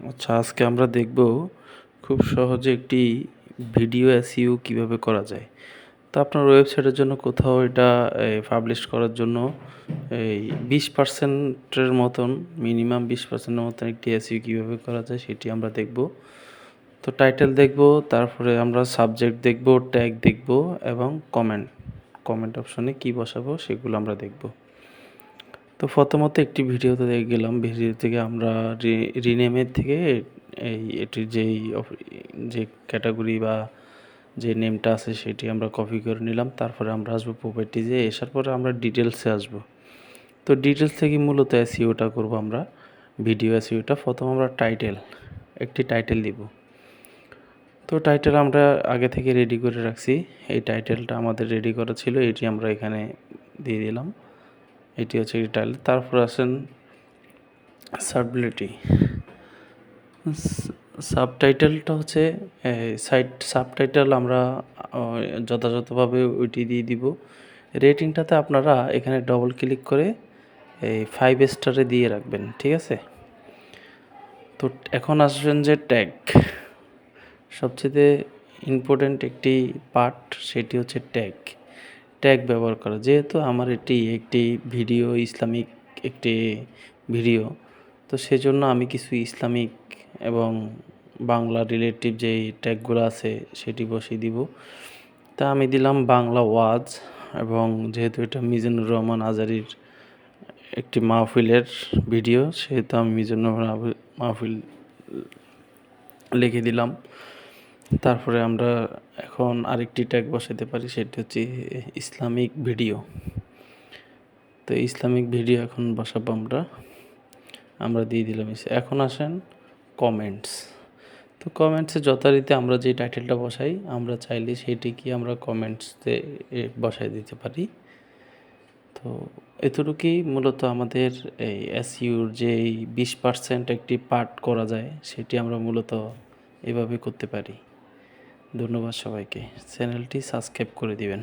আচ্ছা, আজকে আমরা দেখব খুব সহজে একটি ভিডিও এসইও কিভাবে করা যায়। তো আপনার ওয়েবসাইটের জন্য কোথাও এটা পাবলিশ করার জন্য এই 20% এর মতন মিনিমাম 20% এর মতন একটি এসইও কিভাবে করা যায় সেটি আমরা দেখব। তো টাইটেল দেখব, তারপরে আমরা সাবজেক্ট দেখব, ট্যাগ দেখব এবং কমেন্ট অপশনে কি বসাবো সেগুলো আমরা দেখব। তো প্রথমত একটি ভিডিওতে গেলাম, ভিডিও থেকে আমরা রিনেমের থেকে এটির যে ক্যাটাগরি বা যে নেমটা আছে সেটি আমরা কপি করে নিলাম। তারপরে আমরা আসবো প্রপার্টিজে, আসার পরে আমরা ডিটেলসে আসবো। তো ডিটেলস থেকে মূলত এসইওটা করব আমরা, ভিডিও এসইওটা। প্রথম আমরা একটি টাইটেল দিব। তো টাইটেল আমরা আগে থেকে রেডি করে রাখছি। এই টাইটেলটা আমাদের রেডি করা ছিল, এটি আমরা এখানে দিয়ে দিলাম। এটি হচ্ছে টাইটেল। তারপর আসেন সাবটাইটেলটা হচ্ছে সাবটাইটেল আমরা যথাযথভাবে ওইটি দিয়ে দিব। রেটিংটাতে আপনারা এখানে ডবল ক্লিক করে এই 5 স্টারে দিয়ে রাখবেন, ঠিক আছে? তো এখন আসবেন যে সবচেয়ে ইম্পর্ট্যান্ট একটি পার্ট, সেটি হচ্ছে ট্যাগ ব্যবহার করা। যেহেতু আমার এটি একটি ইসলামিক একটি ভিডিও, তো সেজন্য আমি কিছু ইসলামিক এবং বাংলা রিলেটিভ যেই ট্যাগগুলো আছে সেটি বসিয়ে দিব। তা আমি দিলাম বাংলা ওয়াজ, এবং যেহেতু এটা মিজানুর রহমান আজারির একটি মাহফিলের ভিডিও, সেহেতু আমি মিজানুর রহমান মাহফিল লিখে দিলাম। তারপরে আমরা এখন আরেকটি ট্যাগ বসাতে পারি, সেটি হচ্ছে ইসলামিক ভিডিও। তো ইসলামিক ভিডিও এখন বসাবো আমরা দিয়ে দিলাম। এখন আসেন কমেন্টস। তো কমেন্টসে যথারীতি আমরা যে টাইটেলটা বসাই, আমরা চাইলে সেটিকে আমরা কমেন্টসে বসাই দিতে পারি। তো এতটুকুই মূলত আমাদের এই এসইউর যেই 20% একটি পার্ট করা যায়, সেটি আমরা মূলত এভাবে করতে পারি। ধন্যবাদ সবাইকে। চ্যানেলটি সাবস্ক্রাইব করে দিবেন।